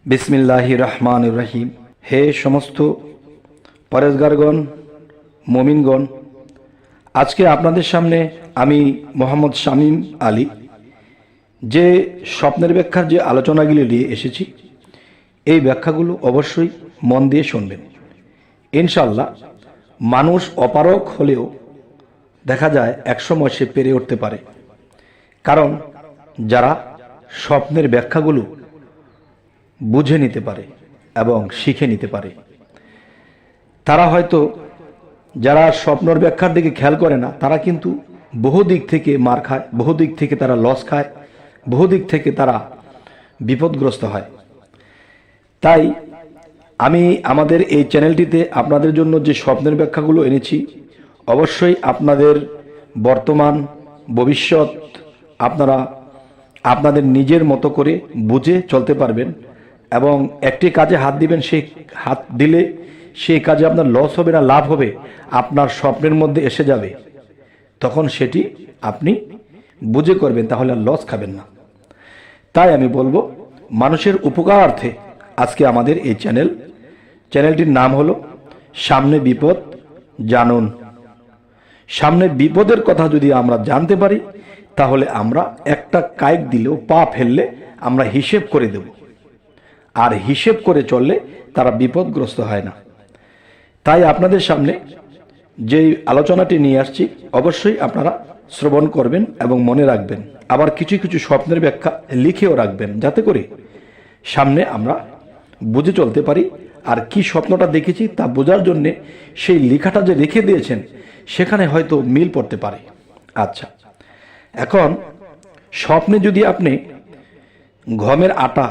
বিসমিল্লাহির রহমানির রহিম। হে সমস্ত পরেজগারগণ, মুমিনগণ, আজকে আপনাদের সামনে আমি মোহাম্মদ শামীম আলী যে স্বপ্নের ব্যাখ্যার যে আলোচনাগুলি নিয়ে এসেছি, এই ব্যাখ্যাগুলো অবশ্যই মন দিয়ে শুনবেন। ইনশাআল্লাহ মানুষ অপারগ হলেও দেখা যায় একসময় সে পেরে উঠতে পারে। কারণ যারা স্বপ্নের ব্যাখ্যাগুলো বুঝে নিতে পারে এবং শিখে নিতে পারে, তারা হয়তো যারা স্বপ্নের ব্যাখ্যার দিকে খেয়াল করে না, তারা কিন্তু বহু দিক থেকে মার খায়, বহু দিক থেকে তারা লস খায়, বহু দিক থেকে তারা বিপদগ্রস্ত হয়। তাই আমি আমাদের এই চ্যানেলটিতে আপনাদের জন্য যে স্বপ্নের ব্যাখ্যাগুলো এনেছি, অবশ্যই আপনাদের বর্তমান ভবিষ্যৎ আপনারা আপনাদের নিজের মতো করে বুঝে চলতে পারবেন এবং একটি কাজে হাত দিবেন, সেই হাত দিলে সেই কাজে আপনার লস হবে না লাভ হবে, আপনার স্বপ্নের মধ্যে এসে যাবে, তখন সেটি আপনি বুঝে করবেন, তাহলে আর লস খাবেন না। তাই আমি বলবো, মানুষের উপকারার্থে আজকে আমাদের এই চ্যানেলটির নাম হলো সামনে বিপদ জানুন। সামনে বিপদের কথা যদি আমরা জানতে পারি, তাহলে আমরা একটা কায়েক দিলেও, পা ফেললে আমরা হিসেব করে দেব, আর হিসেব করে চললে তারা বিপদগ্রস্ত হয় না। তাই আপনাদের সামনে যেই আলোচনাটি নিয়ে আসছি, অবশ্যই আপনারা শ্রবণ করবেন এবং মনে রাখবেন। আবার কিছু কিছু স্বপ্নের ব্যাখ্যা লিখেও রাখবেন, যাতে করে সামনে আমরা বুঝে চলতে পারি। আর কি স্বপ্নটা দেখেছি তা বোঝার জন্যে সেই লেখাটা যে রেখে দিয়েছেন, সেখানে হয়তো মিল পড়তে পারে। আচ্ছা, এখন স্বপ্নে যদি আপনি গমের আটা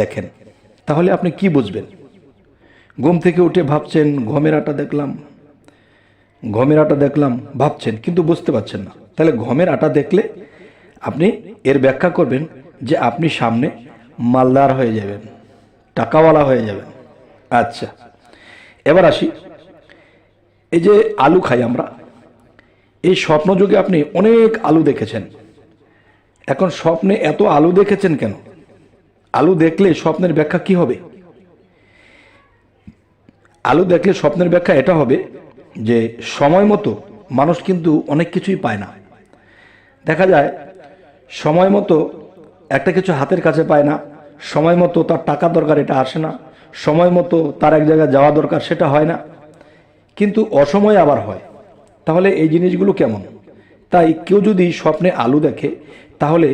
দেখেন, তাহলে আপনি কি বুঝবেন? ঘুম থেকে উঠে ভাবছেন গমের আটা দেখলাম ভাবছেন, কিন্তু বুঝতে পারছেন না। তাহলে গমের আটা দেখলে আপনি এর ব্যাখ্যা করবেন যে আপনি সামনে মালদার হয়ে যাবেন, টাকাওয়ালা হয়ে যাবেন। আচ্ছা, এবার আসি, এই যে আলু খাই আমরা, এই স্বপ্নযোগে আপনি অনেক আলু দেখেছেন। এখন স্বপ্নে এত আলু দেখেছেন কেন? আলু দেখলে স্বপ্নের ব্যাখ্যা কি হবে? আলু দেখলে স্বপ্নের ব্যাখ্যা এটা হবে যে সময় মতো মানুষ কিন্তু অনেক কিছুই পায় না। দেখা যায় সময় মতো একটা কিছু হাতের কাছে পায় না, সময় মতো তার টাকা দরকার, এটা আসে না, সময় মতো তার এক জায়গায় যাওয়া দরকার, সেটা হয় না, কিন্তু অসময়ে আবার হয়। তাহলে এই জিনিসগুলো কেমন? তাই কেউ যদি স্বপ্নে আলু দেখে, তাহলে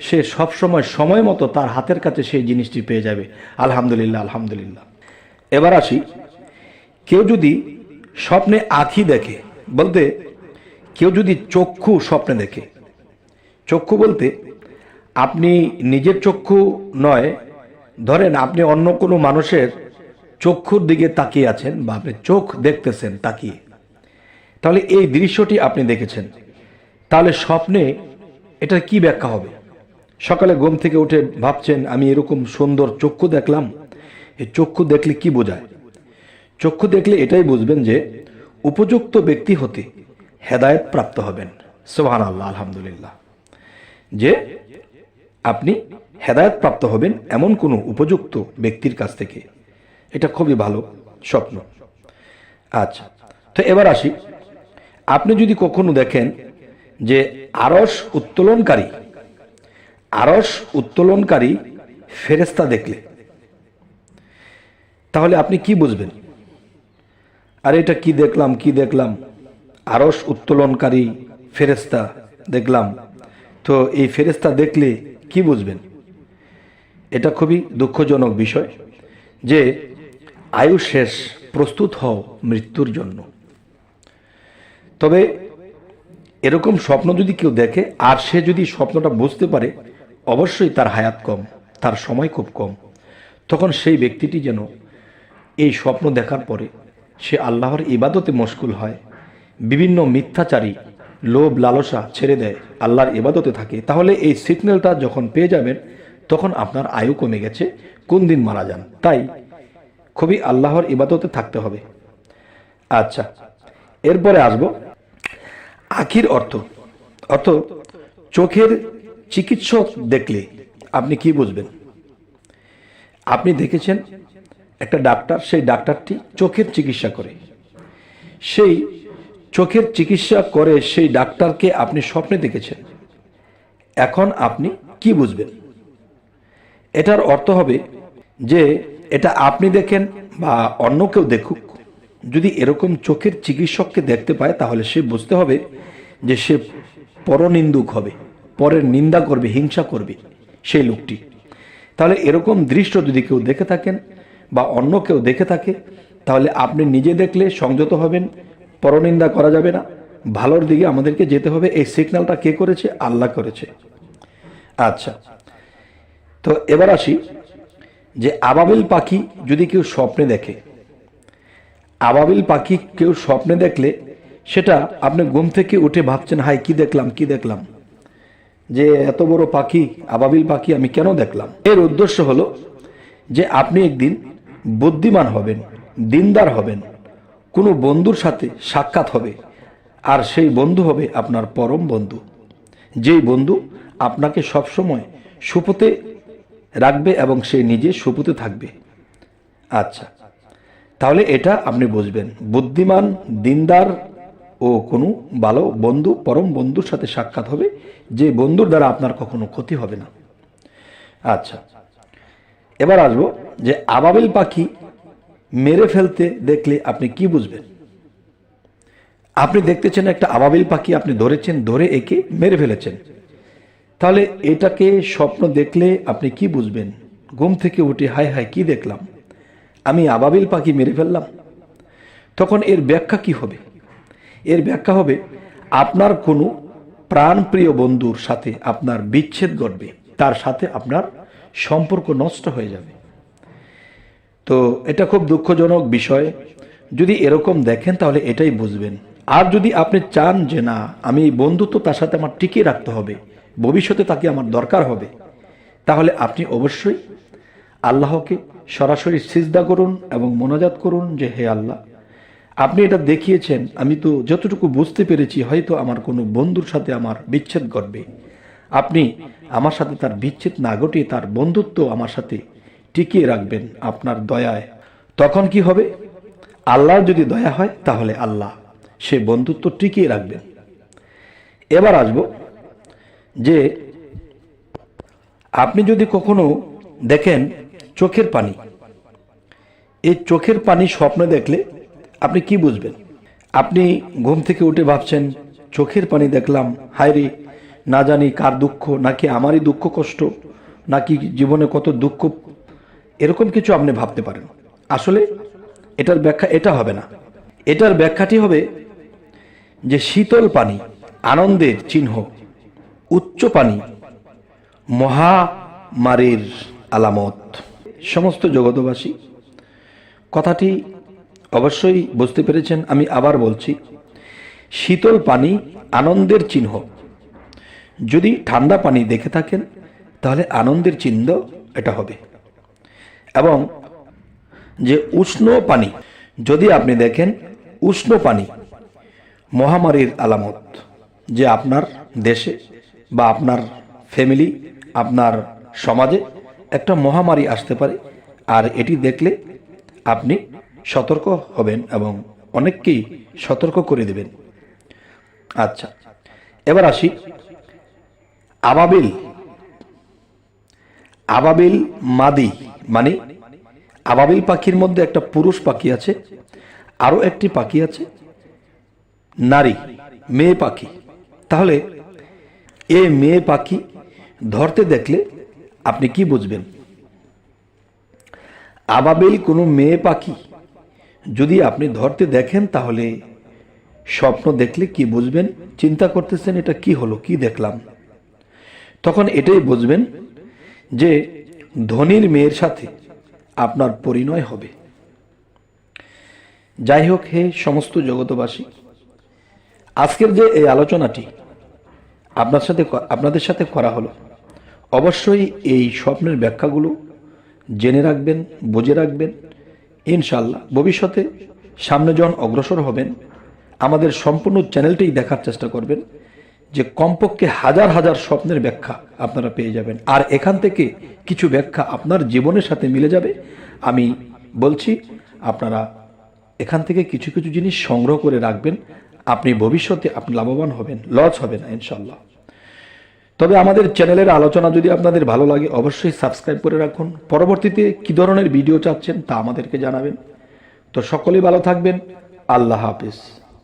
সে সব সময় সময় মতো তার হাতের কাছে সেই জিনিসটি পেয়ে যাবে। আলহামদুলিল্লাহ, আলহামদুলিল্লাহ। এবার আসি, কেউ যদি স্বপ্নে আঁখি দেখে, বলতে কেউ যদি চক্ষু স্বপ্নে দেখে, চক্ষু বলতে আপনি নিজের চক্ষু নয়, ধরেন আপনি অন্য কোনো মানুষের চক্ষুর দিকে তাকিয়ে আছেন, বা আপনি চোখ দেখতেছেন তাকিয়ে, তাহলে এই দৃশ্যটি আপনি দেখেছেন, তাহলে স্বপ্নে এটার কি ব্যাখ্যা হবে? সকালে ঘুম থেকে উঠে ভাবছেন আমি এরকম সুন্দর চক্ষু দেখলাম। এই চক্ষু দেখলে কি বোঝায়? চক্ষু দেখলে এটাই বুঝবেন যে উপযুক্ত ব্যক্তি হতে হেদায়েত প্রাপ্ত হবেন। সুবহানাল্লাহ, আলহামদুলিল্লাহ। যে আপনি হেদায়েত প্রাপ্ত হবেন এমন কোনো উপযুক্ত ব্যক্তির কাছ থেকে, এটা খুবই ভালো স্বপ্ন। আচ্ছা, তো এবার আসি, আপনি যদি কখনো দেখেন যে আরশ উত্তোলনকারী ফেরেশতা দেখলে, তাহলে আপনি কি বুঝবেন? আর এটা কি দেখলাম, আরশ উত্তোলনকারী ফেরেশতা দেখলাম, তো এই ফেরেশতা দেখলে কি বুঝবেন? এটা খুবই দুঃখজনক বিষয় যে আয়ু শেষ, প্রস্তুত হও মৃত্যুর জন্য। তবে এরকম স্বপ্ন যদি কেউ দেখে, আর সে যদি স্বপ্নটা বুঝতে পারে, অবশ্যই তার হায়াত কম, তার সময় খুব কম, তখন সেই ব্যক্তিটি যেন এই স্বপ্ন দেখার পরে সে আল্লাহর ইবাদতে মশগুল হয়, বিভিন্ন মিথ্যাচারী লোভ লালসা ছেড়ে দেয়, আল্লাহর ইবাদতে থাকে। তাহলে এই সিগন্যালটা যখন পেয়ে যাবেন, তখন আপনার আয়ু কমে গেছে, কোন দিন মারা যান। তাই খুবই আল্লাহর ইবাদতে থাকতে হবে। আচ্ছা, এরপরে আসবো আখির অর্থ। চোখের চিকিৎসক দেখলে আপনি কি বুঝবেন? আপনি দেখেছেন একটা ডাক্তার, সেই ডাক্তারটি চোখের চিকিৎসা করে, সেই চোখের চিকিৎসা করে সেই ডাক্তারকে আপনি স্বপ্নে দেখেছেন। এখন আপনি কি বুঝবেন? এটার অর্থ হবে যে এটা আপনি দেখেন বা অন্য কেউ দেখুক, যদি এরকম চোখের চিকিৎসককে দেখতে পায় তাহলে সে বুঝতে হবে যে সে পরনিন্দুক হবে, পরের নিন্দা করবে, হিংসা করবে সেই লোকটি। তাহলে এরকম দৃশ্য যদি কেউ দেখে থাকেন বা অন্য কেউ দেখে থাকে, তাহলে আপনি নিজে দেখলে সংযত হবেন, পরনিন্দা করা যাবে না, ভালোর দিকে আমাদেরকে যেতে হবে। এই সিগন্যালটা কে করেছে? আল্লাহ করেছে। আচ্ছা, তো এবার আসি যে আবাবিল পাখি যদি কেউ স্বপ্নে দেখে, আবাবিল পাখি কেউ স্বপ্নে দেখলে সেটা আপনি ঘুম থেকে উঠে ভাবছেন, হাই কি দেখলাম, কি দেখলাম, যে এত বড় পাখি, আবাবিল পাখি আমি কেন দেখলাম? এর উদ্দেশ্য হলো যে আপনি একদিন বুদ্ধিমান হবেন, দিনদার হবেন, কোনো বন্ধুর সাথে সাক্ষাৎ হবে, আর সেই বন্ধু হবে আপনার পরম বন্ধু, যেই বন্ধু আপনাকে সবসময় সুপথে রাখবে এবং সে নিজে সুপথে থাকবে। আচ্ছা, তাহলে এটা আপনি বুঝবেন, বুদ্ধিমান, দিনদার ও কোনো ভালো বন্ধু, পরম বন্ধুর সাথে সাক্ষাৎ হবে, যে বন্ধুর দ্বারা আপনার কখনো ক্ষতি হবে না। আচ্ছা, এবার আসবো যে আবাবিল পাখি মেরে ফেলতে দেখলে আপনি কি বুঝবেন? আপনি দেখতেছেন একটা আবাবিল পাখি, আপনি ধরেছেন, ধরে একে মেরে ফেলেছেন, তাহলে এটাকে স্বপ্ন দেখলে আপনি কি বুঝবেন? ঘুম থেকে উঠে হায় হায় কি দেখলাম, আমি আবাবিল পাখি মেরে ফেললাম। তখন এর ব্যাখ্যা কি হবে? এর ব্যাখ্যা হবে আপনার কোনো প্রাণপ্রিয় বন্ধুর সাথে আপনার বিচ্ছেদ ঘটবে, তার সাথে আপনার সম্পর্ক নষ্ট হয়ে যাবে। তো এটা খুব দুঃখজনক বিষয়। যদি এরকম দেখেন তাহলে এটাই বুঝবেন। আর যদি আপনি চান যে না, আমি এই বন্ধুত্ব তার সাথে আমার টিকিয়ে রাখতে হবে, ভবিষ্যতে তাকে আমার দরকার হবে, তাহলে আপনি অবশ্যই আল্লাহকে সরাসরি সিজদা করুন এবং মোনাজাত করুন যে হে আল্লাহ, আপনি এটা দেখিয়েছেন, আমি তো যতটুকু বুঝতে পেরেছি হয়তো আমার কোনো বন্ধুর সাথে আমার বিচ্ছেদ ঘটবে, আপনি আমার সাথে তার বিচ্ছেদ না ঘটিয়ে তার বন্ধুত্ব আমার সাথে টিকিয়ে রাখবেন আপনার দয়ায়। তখন কি হবে? আল্লাহর যদি দয়া হয় তাহলে আল্লাহ সে বন্ধুত্ব টিকিয়ে রাখবেন। এবার আসব যে আপনি যদি কখনো দেখেন চোখের পানি, এই চোখের পানি স্বপ্নে দেখলে আপনি কি বুঝবেন? আপনি ঘুম থেকে উঠে ভাবছেন, চোখের পানি দেখলাম, হায় রে, না জানি কার দুঃখ, নাকি আমারই দুঃখ কষ্ট, নাকি জীবনে কত দুঃখ, এরকম কিছু আপনি ভাবতে পারেন। আসলে এটার ব্যাখ্যা এটা হবে না। এটার ব্যাখ্যাটি হবে যে শীতল পানি আনন্দের চিহ্ন, উচ্চ পানি মহামারীর আলামত। সমস্ত জগতবাসী কথাটি অবশ্যই বুঝতে পেরেছেন। আমি আবার বলছি, শীতল পানি আনন্দের চিহ্ন। যদি ঠান্ডা পানি দেখে থাকেন তাহলে আনন্দের চিহ্ন এটা হবে। এবং যে উষ্ণ পানি যদি আপনি দেখেন, উষ্ণ পানি মহামারীর আলামত, যে আপনার দেশে বা আপনার ফ্যামিলি, আপনার সমাজে একটা মহামারী আসতে পারে, আর এটি দেখলে আপনি সতর্ক হবেন এবং অনেককেই সতর্ক করে দেবেন। আচ্ছা, এবার আসি আবাবিল। আবাবিল মাদি মানে আবাবিল পাখির মধ্যে একটা পুরুষ পাখি আছে, আরো একটি পাখি আছে নারী, মেয়ে পাখি। তাহলে এই মেয়ে পাখি ধরতে দেখলে আপনি কি বুঝবেন? আবাবিল কোনো মেয়ে পাখি যদি আপনি ধরতে দেখেন তাহলে স্বপ্ন দেখলে কি বুঝবেন? চিন্তা করতেছেন এটা কি হলো, কি দেখলাম। তখন এটাই বুঝবেন যে ধনীর মেয়ের সাথে আপনার পরিণয় হবে। যাই হোক, হে সমস্ত জগতবাসী, আজকের যে এই আলোচনাটি আপনাদের সাথে করা হলো, অবশ্যই এই স্বপ্নের ব্যাখ্যাগুলো জেনে রাখবেন, বুঝে রাখবেন। ইনশাআল্লাহ ভবিষ্যতে সামনে যখন অগ্রসর হবেন, আমাদের সম্পূর্ণ চ্যানেলটাই দেখার চেষ্টা করবেন, যে কমপক্ষে হাজার হাজার স্বপ্নের ব্যাখ্যা আপনারা পেয়ে যাবেন, আর এখান থেকে কিছু ব্যাখ্যা আপনার জীবনের সাথে মিলে যাবে। আমি বলছি আপনারা এখান থেকে কিছু কিছু জিনিস সংগ্রহ করে রাখবেন, আপনি ভবিষ্যতে আপনি লাভবান হবেন, লস হবে না ইনশাল্লাহ। তবে আমাদের চ্যানেলের আলোচনা যদি আপনাদের ভালো লাগে অবশ্যই সাবস্ক্রাইব করে রাখুন। পরবর্তীতে কী ধরনের ভিডিও চাচ্ছেন তা আমাদেরকে জানাবেন। তো সকলেই ভালো থাকবেন। আল্লাহ হাফিজ।